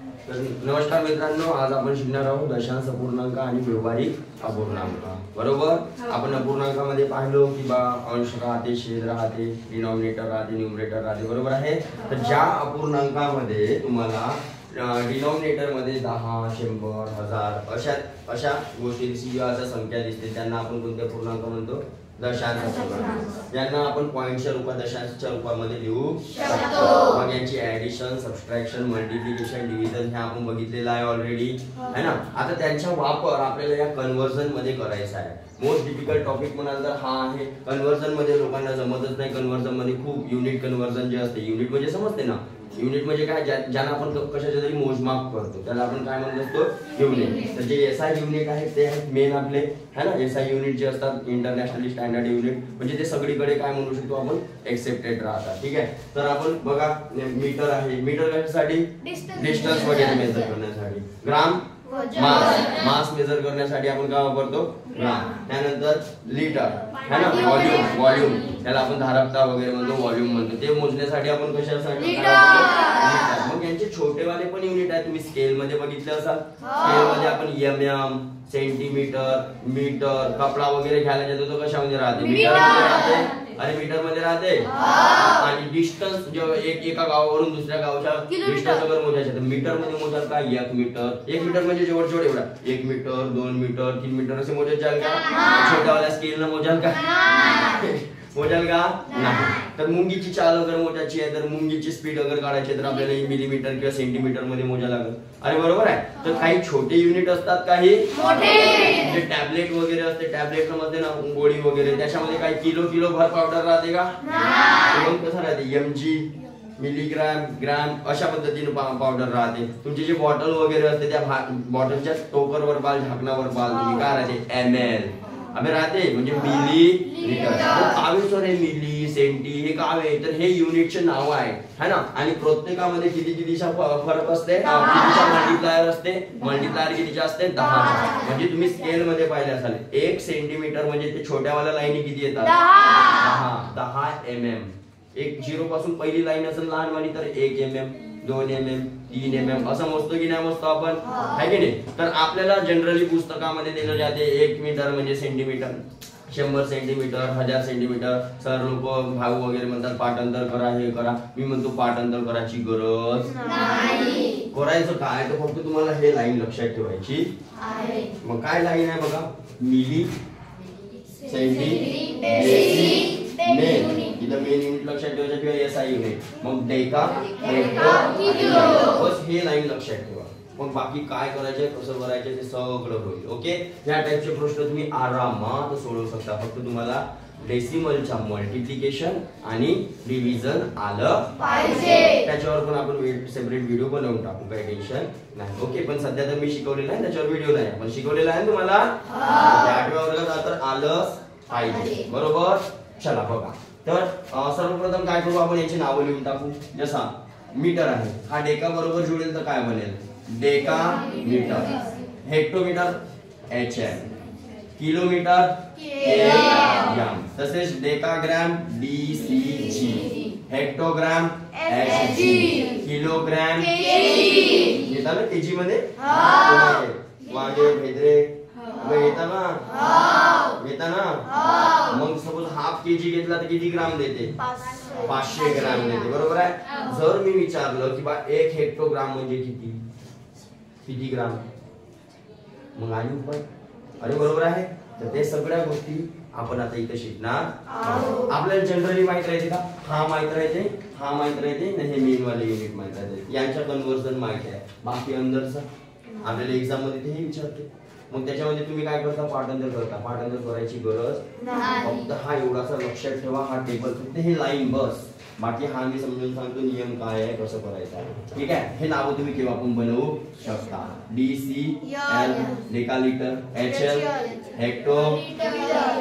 तर नमस्कार मित्रांनो, आज आपण शिकणार आहोत दशांश अपूर्णांक आणि व्यावहारिक अपूर्णांक. बरोबर. आपण अपूर्णांकामध्ये पाहिलो की बा अंश राहते, छेद राहते, डिनॉमिनेटर राहते, न्यूमरेटर राहते. बरोबर आहे. तर ज्या अपूर्णांकामध्ये तुम्हाला डिनॉमिनेटर मध्ये 10, 100, 1000 अशा गोष्टी अशा संख्या दिसते त्यांना आपण कोणत्या पूर्णांक म्हणतो? दशांश अपूर्णांक. ज्यांना आपण पॉइंटच्या रूपात दशांशच्या रूपामध्ये लिहू शकतो. मग यांची ऍडिशन, सबट्रॅक्शन, मल्टिप्लिकेशन, डिव्हिजन हे आपण बघितलेलं आहे ऑलरेडी, है ना. आता त्यांचा वापर आपल्याला या कन्व्हर्जन मध्ये करायचा आहे. मोस्ट डिफिकल्ट टॉपिक म्हणाल तर हा आहे. कन्व्हर्जन मध्ये लोकांना जमतच नाही. कन्व्हर्जन मध्ये खूप युनिट कन्व्हर्जन जे असते, युनिट म्हणजे समजते ना, युनिट म्हणजे काय, ज्यांना आपण कशाच्या तरी मोजमाप करतो त्याला आपण काय म्हणत असतो? युनिट. तर जे एसआय युनिट आहेत ते आहेत मेन आपले, है ना. एसआय युनिट जे असतात इंटरनॅशनली स्टँडर्ड युनिट, म्हणजे ते सगळीकडे काय म्हणू शकतो आपण? एक्सेप्टेड राहतात. ठीक आहे. तर आपण बघा मीटर आहे. मीटर कशासाठी? डिस्टन्स वगैरे मेजर करण्यासाठी. ग्राम मास मेजर करण्यासाठी आपण काय वापरतो? ग्राम. त्यानंतर लिटर, है ना. व्हॉल्यूम त्याला आपण धारकता वगैरे म्हणतो, व्हॉल्यूम म्हणतो. ते मोजण्यासाठी आपण कशासाठी? लिटर. मग यांचे छोटेवाले पण युनिट आहे. तुम्ही स्केल मध्ये बघितले असाल. स्केल मध्ये आपण एमएम, सेंटीमीटर, मीटर, कपडा वगैरे घ्यायला जातो तो कशामध्ये राहते? मीटर मध्ये राहते. अरे मीटर मध्ये राहते. आणि डिस्टन्स जेव्हा एका गावावरून दुसऱ्या गावाच्या डिस्टन्स अगर मोजायचे तर मीटर मध्ये मोजाल का? 1 मीटर. 1 मीटर म्हणजे जवळ एवढा. 1 मीटर, 2 मीटर, 3 मीटर असे मोजत जाल का? छोट्यावाल्या स्केल न मोजाल का? मोजाल का? नाही. तर मुंगीची चाल अगर मोजायची आहे तर मुंगीची स्पीड अगर काढायची तर आपल्याला मिलीमीटर किंवा सेंटीमीटर मध्ये मोजायला लागेल. अरे बरोबर आहे. तर काही छोटे युनिट असतात, काही मोठे. टॅबलेट वगैरे असते, टॅबलेट मध्ये ना गोळी वगैरे, त्याच्यामध्ये काही किलो भर पावडर राहते का? मग कसं राहते? एमजी, मिलीग्राम, ग्राम अशा पद्धतीने पावडर राहते. तुमची जी बॉटल वगैरे असते त्या बॉटलच्या टोकरवर बाल, झाकणावर बाल, तुम्ही काय राहते? एमएल अबे राहते, म्हणजे मिली लिटर. कावे सर हे मिली, सेंटी हे कावे, तर हे युनिटचे नाव आहे, है ना. आणि प्रत्येकामध्ये कितीचा फरक असते? कितीचा मल्टिप्लायर असते? मल्टिप्लायर कितीचा असते? 10. म्हणजे तुम्ही स्केल मध्ये पाहिले असाल 1 सेंटीमीटर म्हणजे ते छोट्यावाल्या लाईनी किती येतात? 10 mm. एक 0 पासून पहिली लाईन असेल लहानवाली तर 1 mm, 2 mm, 3 mm असं मोजतो की नाही मोजतो आपण? है की नाही. तर आपल्याला जनरली पुस्तकामध्ये दिलं जाते 1 मीटर म्हणजे सेंटीमीटर, 100 सेंटीमीटर, 1000 सेंटीमीटर. सर लोक भाऊ वगैरे म्हणतात पाठांतर करा, हे करा. मी म्हणतो पाठांतर करायची गरज नाही. करायचं काय तर फक्त तुम्हाला हे लाईन लक्षात ठेवायची आहे. मग काय लाईन आहे बघा? Milli, centi, deci, main. इथं मेन युनिट लक्षात ठेवायचं किंवा एसआय युनिट. मग डेका, हेक्टर, बस हे लाईन लक्षात ठेवा. मग बाकी काय करायचे, कसं करायचे ते सगळं होईल. ओके. या टाइपचे प्रश्न तुम्ही आरामात सोडवू शकता. फक्त तुम्हाला डेसिमलच्या मल्टिप्लिकेशन आणि डिव्हिजन आलं पाहिजे. त्याच्यावर पण आपण सेपरेट व्हिडिओ बनवून टाकू, काही टेन्शन नाही. ओके. पण सध्या तर मी शिकवलेलं आहे, त्याच्यावर व्हिडिओ नाही. पण शिकवलेलं आहे तुम्हाला 8व्या वर्गात तर आलंच पाहिजे. बरोबर. चला बघा. तर सर्वप्रथम काय करू आपण? याची नावं लिहून टाकू. जसा मीटर आहे, हा डेका बरोबर जुळेल तर काय बनेल? Deca metre. Hectometre HM, kilometre KM, तसेच decagram DCG, hectogram HG, kilogram KG. येतात ना KG मध्ये? वांगे, भेद्रे येतात ना. मग सपोज हाफ केजी घेतला तर किती ग्राम देते? 500 ग्राम देते. बरोबर आहे. जर मी विचारलं की बा 1 हेक्टोग्राम म्हणजे किती ग्राम, मग आणि पण अरे बरोबर आहे. तर ते सगळ्या गोष्टी आपण आता इथे शिकणार. आपल्याला जनरली माहित राहते का? हा माहित राहते, हा माहित राहते, हे मेन वाले युनिट माहित राहते. यांच्या कन्व्हर्जन माहित आहे. बाकी अंदरचं आपल्याला एक्झाम मध्ये ते विचारते. मग त्याच्यामध्ये तुम्ही काय करता? पाठांतर करता. पाठांतर करायची गरज नाही. फक्त हा एवढासा लक्षात ठेवा, हा टेबल फक्त हे लाईन बस. बाकी हा मी समजून सांगतो नियम काय आहे, कसं करायचं. ठीक आहे. हे नाव तुम्ही केव्हा पण बनवू शकता. DCL decalitre, HL hecto,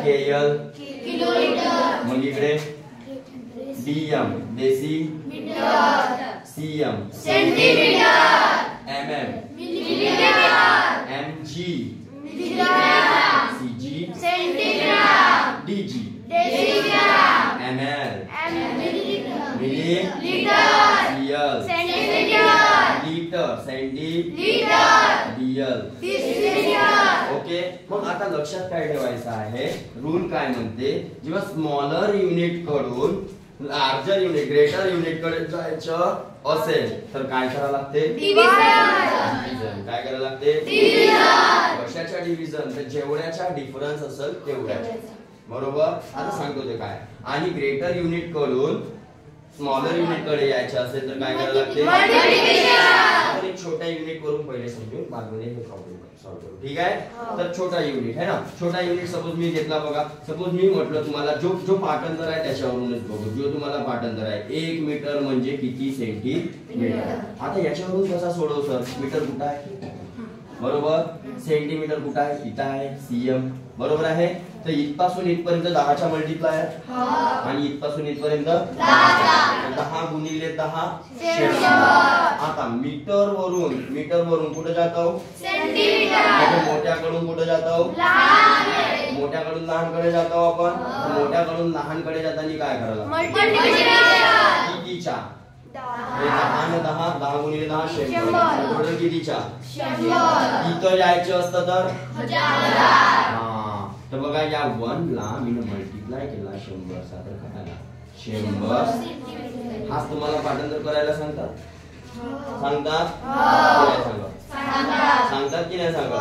KL kilolitre, मग इकडे DM deci metre, CM centimetre, MM millimetre, MG milligram, CG centigram, DG decigram, ML millilitre, CL centimetre, litre, okay. मग आता लक्षात काय ठेवायचं आहे, रूल काय म्हणते, जेव्हा स्मॉलर युनिट कडून लार्जर युनिट ग्रेटर युनिट कडे जायचं असेल तर काय करावं लागते, डिव्हिजन. काय करावं लागते, कशाच्या डिव्हिजन, तर जेवढ्याचा डिफरन्स असेल तेवढ्याचा. बरोबर. आता सांगतो ते काय. आणि ग्रेटर युनिट कडून स्मॉलर युनिट कडे यायचे असेल तर काय करावं लागते, आपण एक छोट्या युनिट वरून पहिले समजून बाजूने हे प्रॉब्लेम सॉल्व्ह करू. ठीक आहे. तर छोटा युनिट है ना, छोटा युनिट सपोज मी घेतला बघा. सपोज मी म्हटलं तुम्हाला जो पाठांतर आहे त्याच्यावरूनच बघू. जो तुम्हाला पाठांतर आहे 1 मीटर म्हणजे किती सेंटीमीटर. आता याच्यावरून कसा सोडव सर, मीटर कुठं आहे, बरोबर. सेंटीमीटर कुठं आहे, इथं आहे, सीएम. बरोबर आहे. तर इथपासून इथपर्यंत 10चा मल्टिप्लाय आणि इथपासून इथपर्यंत 10 गुणिले 10 100. आता मीटर वरून कुठे जातो, सेंटीमीटर. मोठ्याकडून कुठे जातो, मोठ्याकडून लहानकडे जातो आपण. मोठ्याकडून लहानकडे जाताना काय करायला, कितीच्या, 10 गुणिले 10 100. टोटल कितीच्या, इथं जायचं असतं तर 1000. तर बघा या 1 ला मी मल्टिप्लाय केला 100 चा तर काय आला 100. हाच तुम्हाला पाठांतर करायला सांगतात, सांगतात की नाही सांगत.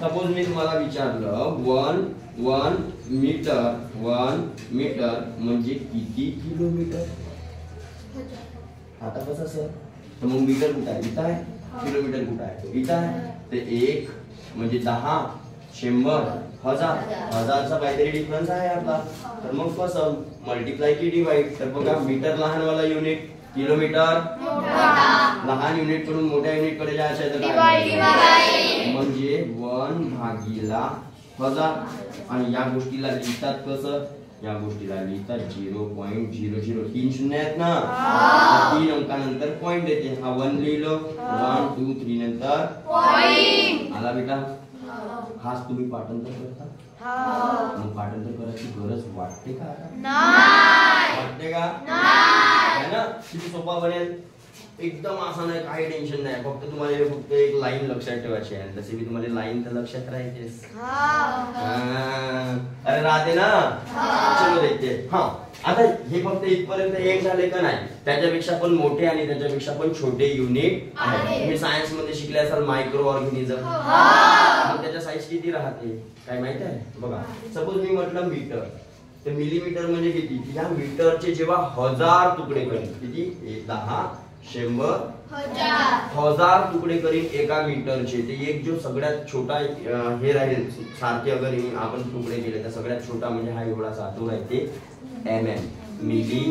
सपोज मी तुम्हाला विचारलं 1 मीटर म्हणजे किती किलोमीटर. आता कसं सर, तर मग मीटर कुठं आहे, इथं आहे. किलोमीटर कुठं आहे, इथं आहे. ते 1 म्हणजे 10, 100, 1000. 1000चा काहीतरी डिफरन्स आहे आपला. तर मग कसं मल्टिप्लाय की डिवाइड. तर बघा मीटर लहानवाला युनिट, किलोमीटर लहान युनिट कडून मोठ्या युनिट कडे जायचं तर म्हणजे 1 भागीला 1000. आणि या गोष्टीला लिहितात कसं, या गोष्टीला लिहितात 0.00. 3 शून्य आहेत ना, 3 अंकानंतर पॉइंट येते. हा 1 लिहिलो, 1 2 3 नंतर पॉइंट आला बेटा. हाच तुम्ही पाठांतर करता. मग पाठांतर करायची गरज वाटते का, वाटते का, है ना. किती सोपा बनेल, एकदम आसान आहे, काही टेन्शन नाही. फक्त तुम्हाला फक्त एक लाईन लक्षात ठेवायची आहे. तशी मी तुम्हाला लाईन तर लक्षात राहायचीच. अरे राहते ना. चलो देखते. हा आता हे फक्त इथपर्यंत एक झाले का नाही, त्याच्यापेक्षा पण मोठे आणि त्याच्यापेक्षा पण छोटे युनिट आहेत. तुम्ही सायन्स मध्ये शिकले असाल मायक्रो ऑर्गॅनिझम. मग त्याच्या साईज किती राहते काय माहित आहे. बघा सपोज मी म्हटलं मीटर, तर मिलीमीटर म्हणजे किती. या मीटरचे जेव्हा 1000 तुकडे करेन, किती 10, 100, 1000 तुकडे करीन एका मीटरचे. ते एक जो सगळ्यात छोटा हे राहील सारखे अगर आपण तुकडे केले तर सगळ्यात छोटा म्हणजे हा एवढासा तो आहे ते मिली.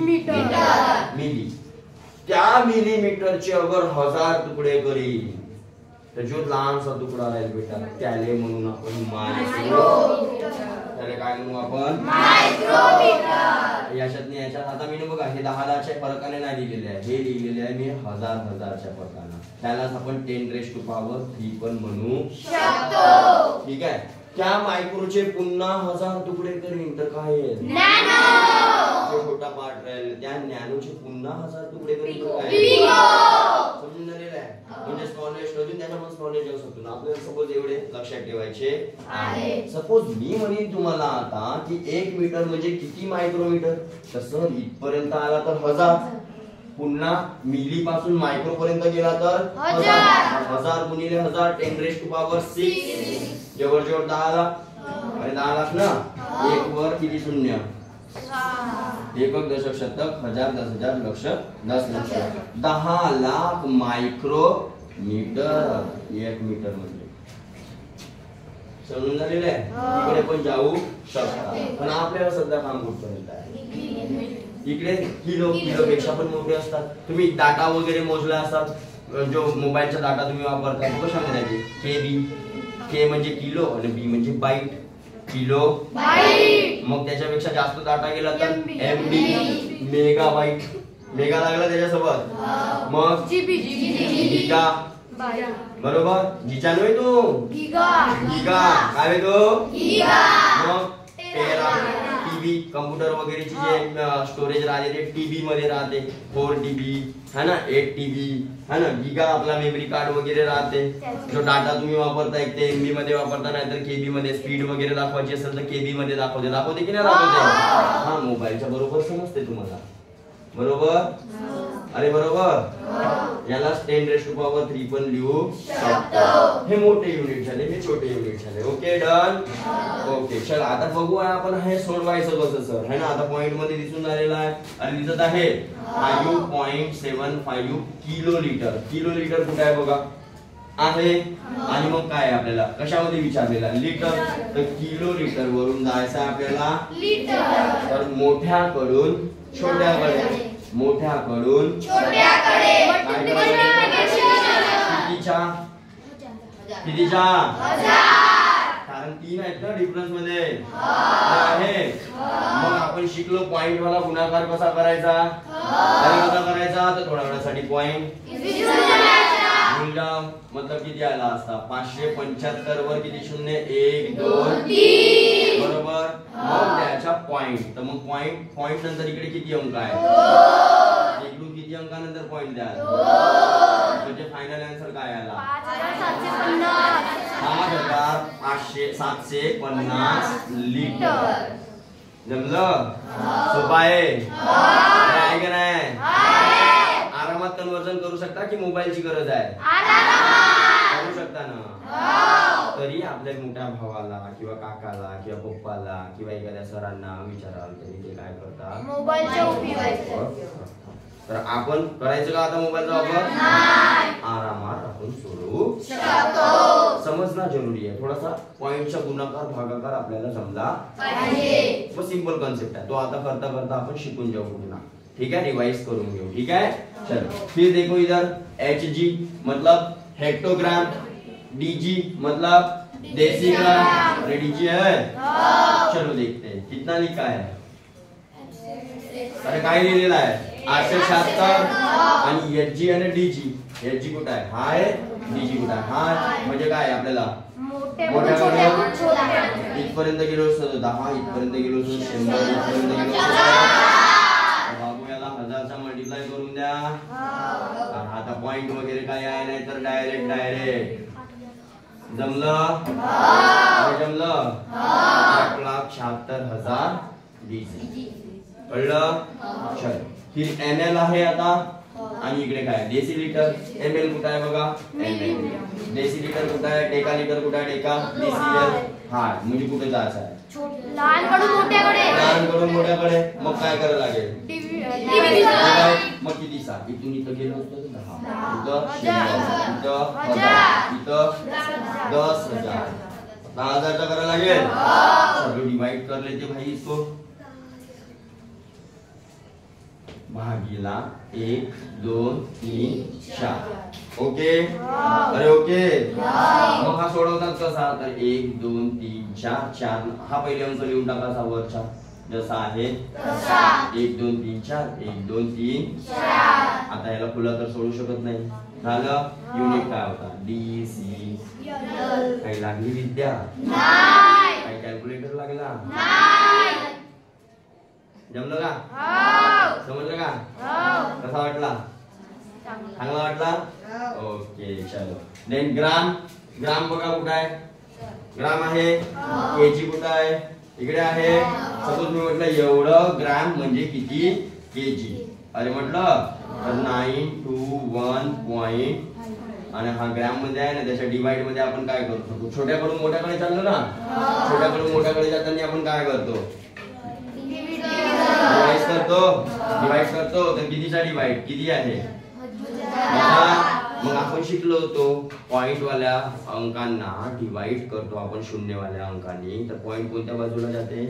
त्या मिलीमीटरचे अगर 1000 तुकडे करीन तर जो लहानसा तुकडा राहील बेटा त्याले म्हणून आपण मायक्रो. त्याला काय म्हणू आपण, मायक्रोमीटर. याच्यात आता मी बघा हे 10,000च्या फरकाने नाही लिहिलेले आहे, हे लिहिलेले आहे मी 1000च्या फरकाने. त्यालाच आपण 10⁻³ पण म्हणू शकतो. ठीक आहे. त्या मायक्रोचे पुन्हा 1000 तुकडे करीन तर काय नॅनो. जो छोटा पार्ट राहील त्या नॅनोचे पुन्हा 1000 तुकडे करीन तर काय समजून झालेलं आहे. म्हणजे स्मॉलेस्ट अजून त्याच्यामध्ये स्मॉलेस्ट जाऊ शकतो. आपल्याला सपोज एवढे लक्षात ठेवायचे आहे. सपोज मी म्हणेन तुम्हाला आता की 1 मीटर म्हणजे किती मायक्रोमीटर. तसं इथपर्यंत आला तर 1000, पुन्हा मिली पासून मायक्रो पर्यंत गेला तर 1000 गुणिले 1000 10⁻⁶. जवळ 10 लाख. अरे 10 लाख ना, 1 वर किती शून्य, 1 दशक शतक 1000 10,000 लक्ष 10 लक्ष 10 लाख मायक्रोमीटर 1 मीटर म्हणजे. समजून झालेलं आहे. इकडे पण जाऊ शकता पण आपल्याला सध्या काम कुठपर्यंत आहे. इकडे किलो पेक्षा पण मोठे असतात. तुम्ही डाटा वगैरे मोजला असतात, जो मोबाईलचा डाटा तुम्ही वापरता तो कशा के म्हणजे किलो आणि बी म्हणजे बाईट. Kilo bite. मग त्याच्यापेक्षा जास्त डाटा गेला तर एमबी मेगाबाईट. मेगा लागला त्याच्यासोबत मग गीगा. बरोबर. जीचा नव्हे तो गीगा. काय तो गीगा. मग टेरा. टीबी कम्प्युटर वगैरेची जे स्टोरेज राहते ते टीबी मध्ये राहते 4 TB है ना 8 TB है ना गिगा आपला मेमरी कार्ड वगैरे राहते जो डाटा तुम्ही वापरताय ते MB मध्ये वापरता नाही तर KB मध्ये स्पीड वगैरे दाखवायची असेल तर KB मध्ये दाखवते की नाही दाखवते हा मोबाईलच्या बरोबर समजते तुम्हाला बरोबर अरे बरोबर याला 10⁻³ पण लिहू शकतो हे मोठे युनिट झाले हे छोटे युनिट झाले ओके डन ओके चल आता बघू आपण हे सोडवायचं कसं सर है ना आता पॉइंट मध्ये दिसून झालेला आहे आणि दिसत आहे 5.75 किलोलीटर कुठे आहे बघा आहे आणि मग काय आपल्याला कशामध्ये विचारलेला लिटर तर किलोलीटर वरून जायचं आपल्याला लिटर तर मोठ्याकडून छोट्याकडे कितीच्या कारण 3 आहेत ना डिफरन्स मध्ये आहे मग आपण शिकलो पॉइंट वाला गुणाकार कसा करायचा तर थोड्या वेळासाठी पॉइंट मूल्य मतलब किती आला असता 575 वर किती शून्य 1 2 3 बरोबर मग त्याच्या पॉइंट तर मग पॉइंट नंतर इकडे किती अंक आहे इकडून किती अंकानंतर पॉइंट द्याल म्हणजे फायनल आन्सर काय आला 5750 लिटर जमलं सोपं आहे का नाही आरामात कन्वर्जन करू शकता की मोबाईलची गरज आहे करू शकता ना तरी आपल्या मोठ्या भावाला किंवा काकाला किंवा पप्पाला किंवा एखाद्या सरांना विचाराल तरी ते काय करतात मोबाईलचा उपयोग तर आपण करायचं का आता मोबाईलचा वापर आरामात आपण सोडू शकतो समजणं जरुरी आहे थोडासा पॉइंटचा गुणाकार भागाकार आपल्याला जमला पाहिजे वो सिंपल कॉन्सेप्ट है तो आता करता करता अपन शिकून जाऊ पुन्हा ठीक है रिवाइज करून घेऊ ठीक है चलो फिर देखो इधर HG मतलब हेक्टोग्राम DG मतलब डेसीग्राम रेडी है चलो देखते हैं कितना लिखा है अरे काय लिहिलेला आहे 876 आणि HG आणि DG HG कुठे आहे हा आहे DG कुठे आहे हा म्हणजे काय आपल्याला मोठ्या इथपर्यंत गेलो असतो 10 इथपर्यंत गेलो असतो 100 इथपर्यंत गेलो बाबू याला 1000 चा मल्टिप्लाय करून द्या आता पॉइंट वगैरे काय आहे नाही तर डायरेक्ट जमलं जमलं 8,76,000 DG कळलं चल फिर ml आहे आता आणि इकडे काय डेसिलिटर ml कुठे आहे बघा ml डेसिलिटर कुठे आहे डेकालिटर कुठे आहे डेका डेसिलिटर हा म्हणजे कुठे जायचं आहे लहानकडून मोठ्याकडे मग काय करायला लागेल मग किती सा इथून इथं गेलो असतो 10 इथं 10,000 10,000 चा करायला लागेल चलो डिवाइड कर लेते भाई इसको भागीला 1 2 3 4 ओके अरे ओके मग हा सोडवतात कसा तर 1 2 3 4 हा पहिले अंक लिहून टाकायचा वरचा जसा आहे 1 2 3 4 1 2 3 4 आता याला खुला तर सोडू शकत नाही झालं युनिट काय होता DC काही लागली विद्या नाही काही कॅल्क्युलेटर लागला नाही जमलं का समजलं का कसा वाटला चांगला वाटला ओके चलो देन ग्राम बघा कुठे आहे ग्राम आहे केजी कुठे आहे इकडे आहे सपोज मी म्हटलं एवढं ग्राम म्हणजे किती केजी अरे म्हटलं 921 पॉइंट आणि हा ग्राम मध्ये आहे ना त्याच्या डिवाइड मध्ये आपण काय करतो छोट्याकडून मोठ्याकडे चाललो ना छोट्याकडून मोठ्याकडे जाताना आपण काय करतो डिवाइड करतो तर कितीचा डिवाइड किती आहे मग आपण शिकलो होतो पॉइंट वाल्या अंकांना डिवाइड करतो आपण शून्य वाल्या अंकांनी तर पॉइंट कोणत्या बाजूला जाते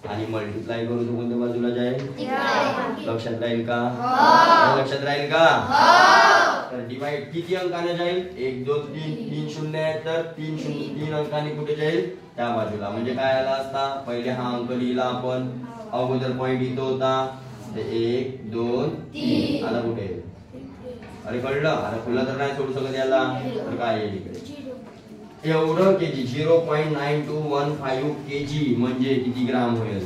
आणि मल्टिप्लाय करू तो कोणत्या बाजूला जाईल लक्षात राहील का तर डिवाइड किती अंकाने जाईल 1 2 3 3 शून्य आहे तर 3 अंकाने कुठे जाईल त्या बाजूला म्हणजे काय आला असता पहिले हा अंक लिहिला आपण अगोदर पॉइंट इथं होता 1 2 3 आला कुठे अरे कळलं आता खुला तर नाही सोडू शकत याला तर काय येईल इकडे एवढं केजी 0.9215 केजी म्हणजे किती ग्राम होईल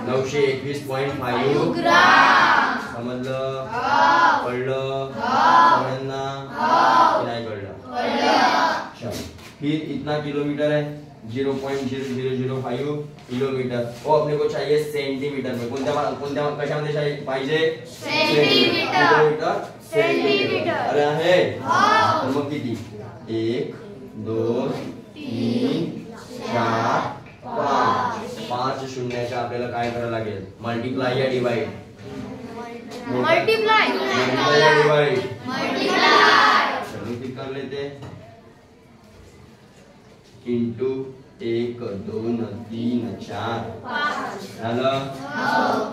921.5 ग्राम. समजलं कळलं सगळ्यांना की नाही कळलं फिर इतना किलोमीटर है 0.0005 किलोमीटर वो अपने को चाहिए सेंटीमीटर में कोणत्या कशामध्ये पाहिजे किलोमीटर सेंटीमीटर. अरे आहे तर मग किती 1 2 3 4 5 शून्याच्या आपल्याला काय करावं लागेल मल्टिप्लाय या डिवाइड मल्टीप्लाई या डिवाइड मल्टीप्लाई चलो ठीक कर लेते इंटू 1 2 3 4 झालं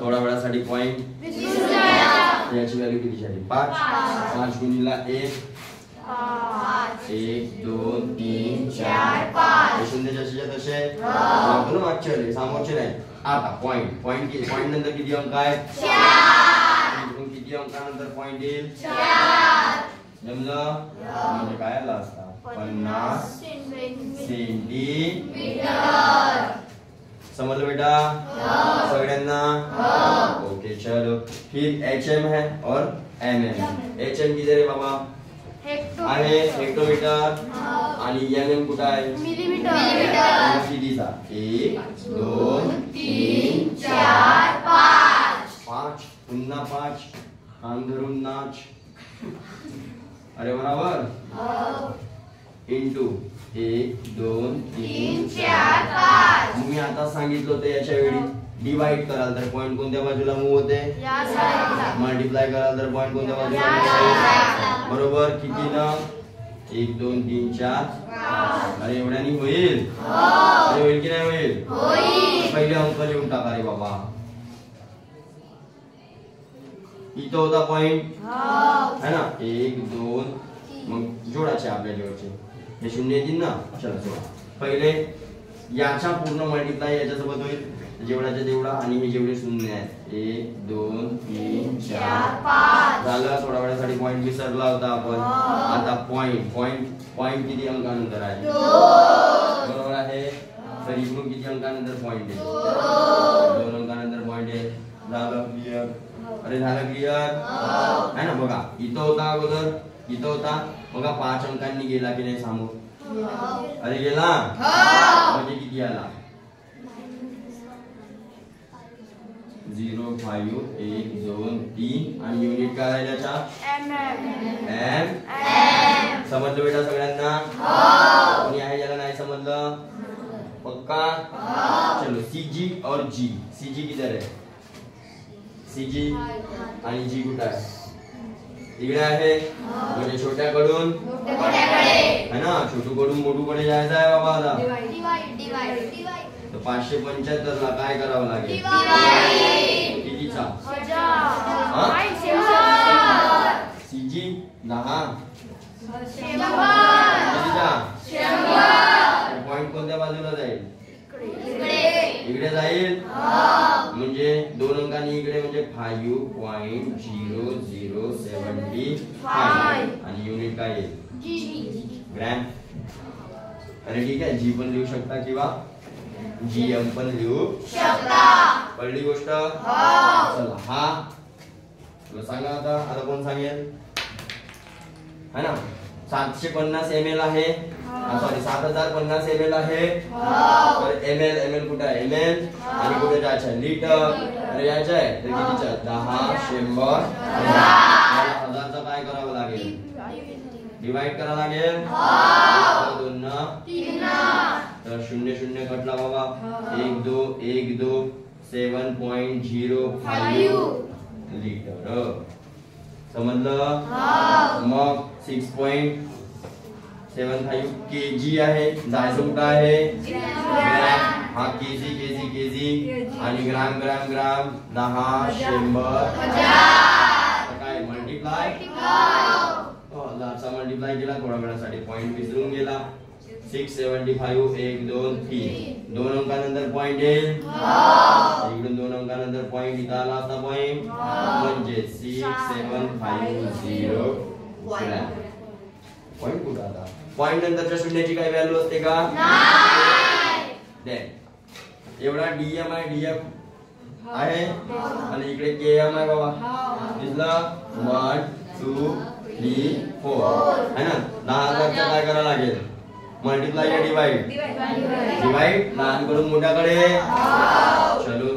थोड्या वेळासाठी पॉइंट याची व्हॅल्यू किती झाली 5 5 गुणिला 1 1 2 3 4 5 शून्य जसे तसे लागतो ना मागचे समोरचे नाही. आता पॉइंट नंतर किती अंक आहेत 4 किती अंकानंतर पॉइंट येईल 4 जमलं म्हणजे काय आला असता 50 सेंटीमीटर. समझ बेटा सगळ्यांना ओके चलो फिर HM है और MM. HM किधर है बाबा आहे हेक्टोमीटर आणि MM कुठे आहे मिलीमीटर. कितीचा 1 2 3 4 5 पुन्हा 5 कान धरून नाच. अरे बरोबर इंटू 1 2 3 4 5. मी आता सांगितलं होतं याच्या वेळी डिवाइड कराल तर पॉइंट कोणत्या बाजूला मूव होते मल्टिप्लाय कराल तर पॉइंट कोणत्या बाजूला बरोबर किती ना 1 2 3 4 अरे एवढ्यानी होईल अरे होईल की नाही होईल पहिले अंक लिहून टाका रे बाबा. इथं होता पॉइंट है ना 1 2 मग जोडायचे आपल्या जोडचे हे शून्य येतील ना. चला जोडा पहिले याचा पूर्ण मल्टिप्लाय याच्यासोबत होईल जेवढाच्या तेवढा आणि हे जेवढे शून्य आहेत 1 2 3 4 5 झालं. थोड्या वेळासाठी पॉइंट विसरला होता आपण. आता पॉइंट किती अंकानंतर आहे 2 बरोबर आहे. तर इकडून किती अंकानंतर पॉइंट आहे 2 अंकानंतर पॉइंट आहे. झालं क्लिअर अरे झालं क्लिअर आहे ना. बघा इथं होता अगोदर इथं होता बघा 5 अंकांनी गेला की नाही समोर अरे गेला म्हणजे किती आला 0 5 1 2 3 आणि युनिट काय आहे त्याचा एम. समजलं बेटा सगळ्यांना कोणी आहे ज्याला नाही समजलं पक्का. चलो CG और G. CG किधर है CG आणि G कुठे आहे इकडे आहे म्हणजे छोट्याकडून है ना छोटूकडून मोठूकडे जायचं आहे बाबा. आता तर 575 ला काय करावं लागेल कितीचा CG 10 कितीचा पॉइंट कोणत्या बाजूला जाईल इकडे जाईल म्हणजे 2 अंकांनी इकडे म्हणजे 5.0075 आणि युनिट काय येईल ग्रॅम. अरे ठीक आहे G पण लिहू शकता किंवा GM पण लिहू शकता. पहिली गोष्ट चला हा तुला सांगा आता कोण सांगेल है ना 750 ml आहे सॉरी 7050 ml आहे. तर ml कुठे आहे ml आणि कुठे जायचं आहे लिटर आणि यायचं आहे तर कितीचा 10 100 हजारचा काय करावं लागेल डिवाइड करावं लागेल 2 न 3 तर 0 0 कटला बाबा 1 2 1 2 7.05 लिटर समजलं. मग 6.75 kg आहे जायचं कुठं आहे हा केजी आणि ग्राम 10 100 काय मल्टिप्लाय मल्टिप्लाय केला थोड्या वेळासाठी पॉइंट विसरून गेला 675 1 2 3 2 अंकानंतर पॉइंट येईल इकडून 2 अंकानंतर पॉइंट इथं आला असता पॉइंट म्हणजे 6750 ग्रॅम. पॉइंट कुठं आता पॉइंट नंतरच्या शून्याची काही व्हॅल्यू असते का देन एवढा डीएम आहे डीएफ आहे आणि इकडे केएम आहे बाबा दिसलं 1 2 3 4 है ना 10,000चा काय करायला लागेल मल्टीप्लाई या डिवाइड डिवाइड लहान कडून मोठ्याकडे चलो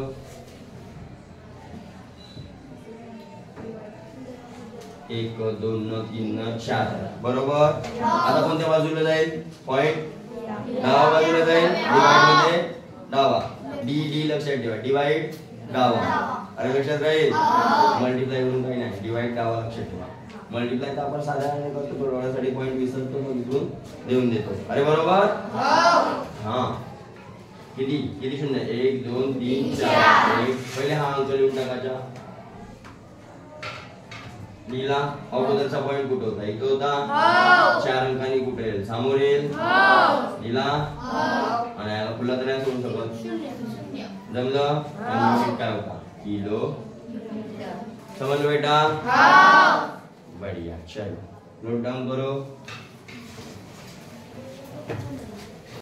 1 2 3 4 बरोबर आता कोणत्या बाजूला जाईल पॉइंट डावा बाजूला जाईल डिवाइड मध्ये डावा डी डी लक्षात ठेवा डिवाइड डावा अरे लक्षात राहील मल्टीप्लाय करून काही नाही डिवाइड डावा लक्षात ठेवा मल्टीप्लाय तर आपण साधारण करतो थोड्यासाठी पॉइंट विसरतो मग इथून देऊन देतो अरे बरोबर हा किती किती शून्य 1 2 3 4 1 पहिले हा अंक लिहून टाकायचा नीला अगोदरचा पॉइंट कुठे होता इथे होता 4 अंकांनी कुठे येईल समोर येईल नीला आणि याला खुला तर नाही सोडू शकत जमलं आणि युनिट काय होता किलो समझ बेटा बढ़िया चलो नोट डाउन करो